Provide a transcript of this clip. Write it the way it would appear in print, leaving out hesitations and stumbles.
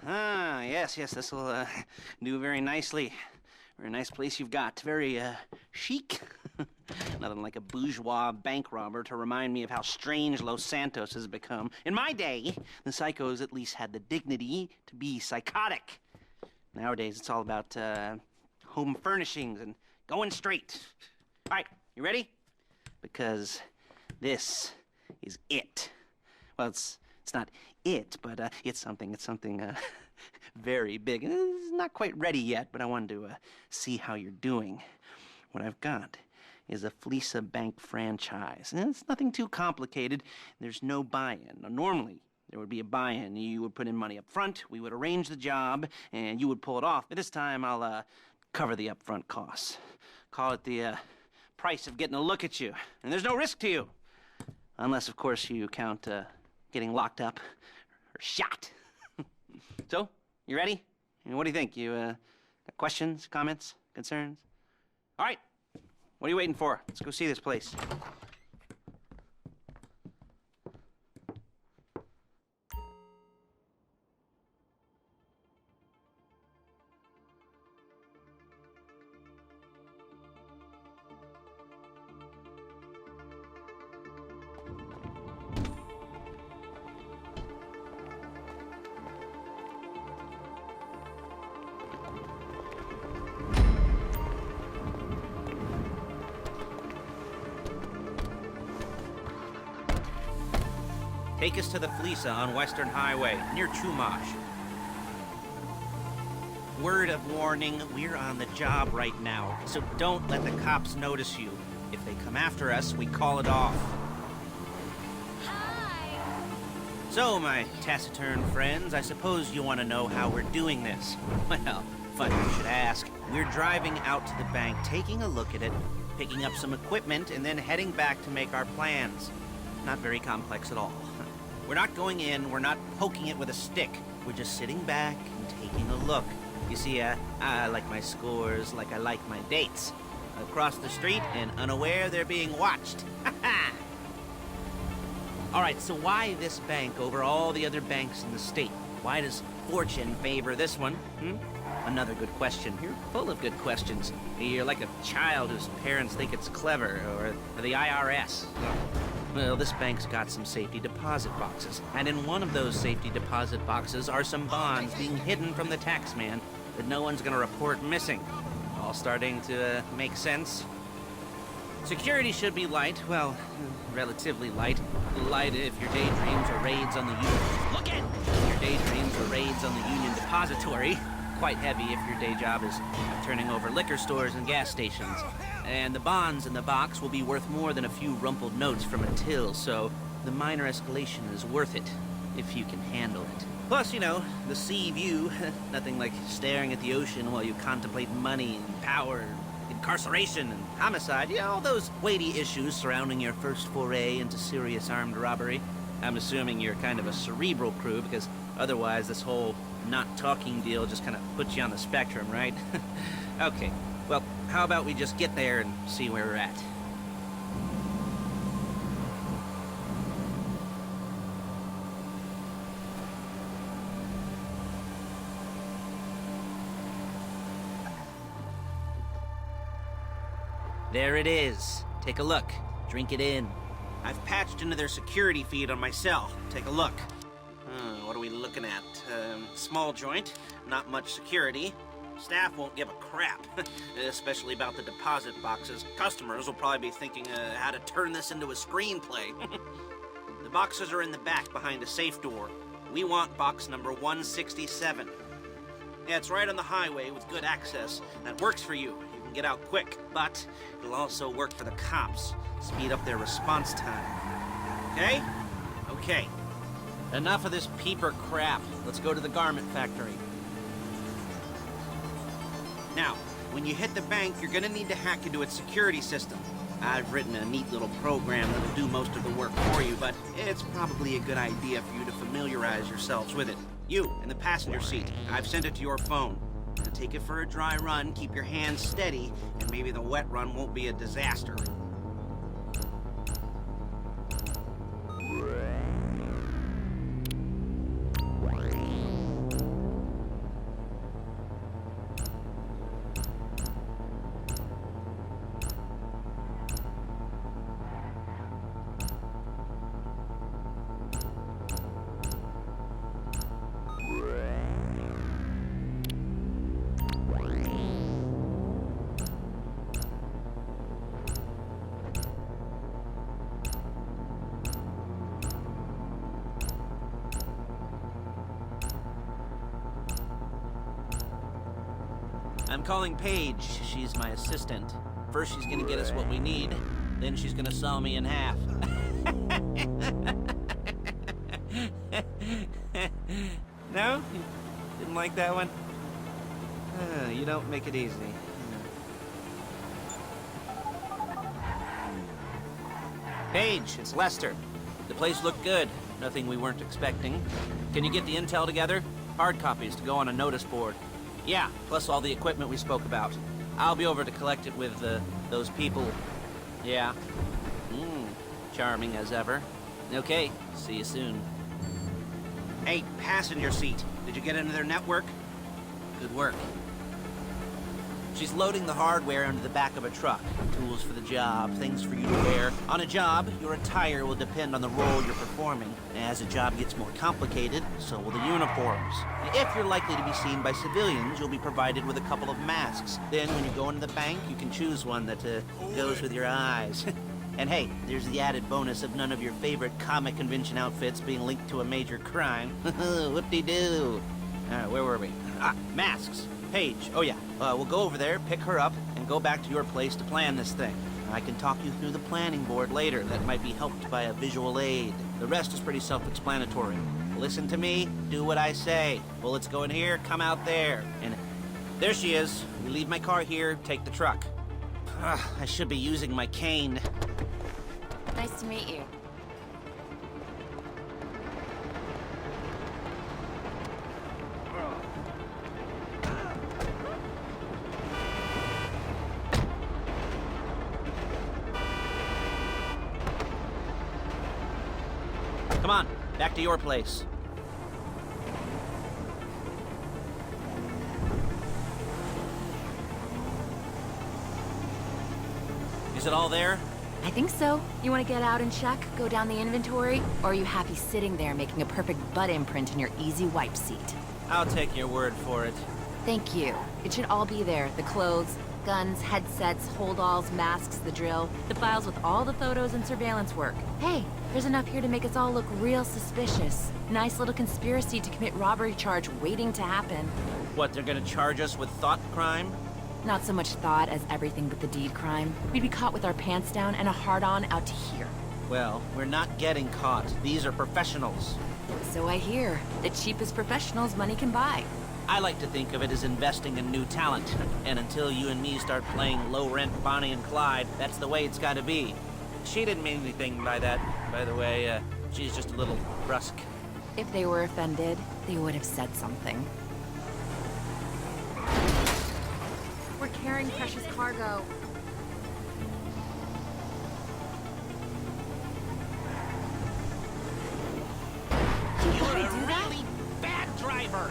Ah, yes, this will do very nicely. Very nice place you've got. Very chic. Nothing like a bourgeois bank robber to remind me of how strange Los Santos has become. In my day, the psychos at least had the dignity to be psychotic. Nowadays, it's all about home furnishings and going straight. All right, you ready? Because this is it. Well, it's not it, but it's something very big. It's not quite ready yet, but I wanted to see how you're doing. What I've got is a Fleeca bank franchise. And it's nothing too complicated. There's no buy-in. Now, normally, there would be a buy-in. You would put in money up front, we would arrange the job, and you would pull it off. But this time, I'll cover the upfront costs. Call it the price of getting a look at you. And there's no risk to you. Unless, of course, you count getting locked up or shot. So, you ready? And what do you think? You got questions, comments, concerns? All right. What are you waiting for? Let's go see this place. Take us to the Fleeca on Western Highway, near Chumash. Word of warning, we're on the job right now, so don't let the cops notice you. If they come after us, we call it off. Hi! So, my taciturn friends, I suppose you want to know how we're doing this. Well, funny you should ask. We're driving out to the bank, taking a look at it, picking up some equipment, and then heading back to make our plans. Not very complex at all. We're not going in, we're not poking it with a stick. We're just sitting back and taking a look. You see, I like my scores like I like my dates. Across the street and unaware they're being watched. All right, so why this bank over all the other banks in the state? Why does fortune favor this one? Another good question. You're full of good questions. You're like a child whose parents think it's clever, or the IRS. Well, this bank's got some safety deposit boxes, and in one of those safety deposit boxes are some bonds being hidden from the tax man that no one's gonna report missing. All starting to make sense? Security should be light, well, relatively light. Light if your daydreams are raids on the Union. Look at! Your daydreams are raids on the Union Depository. Quite heavy if your day job is turning over liquor stores and gas stations. And the bonds in the box will be worth more than a few rumpled notes from a till, so the minor escalation is worth it, if you can handle it. Plus, you know, the sea view, nothing like staring at the ocean while you contemplate money and power, incarceration and homicide, you know, all those weighty issues surrounding your first foray into serious armed robbery. I'm assuming you're kind of a cerebral crew, because otherwise this whole not talking deal just kind of puts you on the spectrum, right? Okay. Well, how about we just get there and see where we're at? There it is. Take a look. Drink it in. I've patched into their security feed on my cell. Take a look. What are we looking at? Small joint, not much security. Staff won't give a crap, especially about the deposit boxes. Customers will probably be thinking how to turn this into a screenplay. The boxes are in the back behind a safe door. We want box number 167. Yeah, it's right on the highway with good access. That works for you. You can get out quick, but it'll also work for the cops. Speed up their response time. Okay? Okay. Enough of this peeper crap. Let's go to the garment factory. Now, when you hit the bank, you're gonna need to hack into its security system. I've written a neat little program that'll do most of the work for you, but it's probably a good idea for you to familiarize yourselves with it. You, in the passenger seat, I've sent it to your phone. Now take it for a dry run, keep your hands steady, and maybe the wet run won't be a disaster. calling Paige. She's my assistant. First she's gonna get us what we need, then she's gonna saw me in half. No? You didn't like that one? You don't make it easy. Paige, it's Lester. The place looked good. Nothing we weren't expecting. Can you get the intel together? Hard copies to go on a notice board. Yeah, plus all the equipment we spoke about. I'll be over to collect it with, those people. Yeah. Charming as ever. Okay, see you soon. Hey, passenger seat. Did you get into their network? Good work. She's loading the hardware into the back of a truck. Tools for the job, things for you to wear. On a job, your attire will depend on the role you're performing. As the job gets more complicated, so will the uniforms. If you're likely to be seen by civilians, you'll be provided with a couple of masks. Then when you go into the bank, you can choose one that goes with your eyes. And hey, there's the added bonus of none of your favorite comic convention outfits being linked to a major crime. Whoop-de-doo. Where were we? Masks. Paige. Oh yeah, we'll go over there, pick her up, and go back to your place to plan this thing. I can talk you through the planning board later that might be helped by a visual aid. The rest is pretty self-explanatory. Listen to me, do what I say. Bullets go in here, come out there. And there she is. We leave my car here, take the truck. I should be using my cane. Nice to meet you. Come on, back to your place. Is it all there? I think so. You want to get out and check, go down the inventory, or are you happy sitting there making a perfect butt imprint in your easy wipe seat? I'll take your word for it. Thank you. It should all be there. The clothes, guns, headsets, holdalls, masks, the drill, the files with all the photos and surveillance work. Hey, there's enough here to make us all look real suspicious. Nice little conspiracy to commit robbery charge waiting to happen. What, they're gonna charge us with thought crime? Not so much thought as everything but the deed crime. We'd be caught with our pants down and a hard-on out to here. Well, we're not getting caught. These are professionals. So I hear. The cheapest professionals money can buy. I like to think of it as investing in new talent. And until you and me start playing low-rent Bonnie and Clyde, that's the way it's gotta be. She didn't mean anything by that, by the way. She's just a little brusque. If they were offended, they would have said something. We're carrying precious cargo. You're a really bad driver.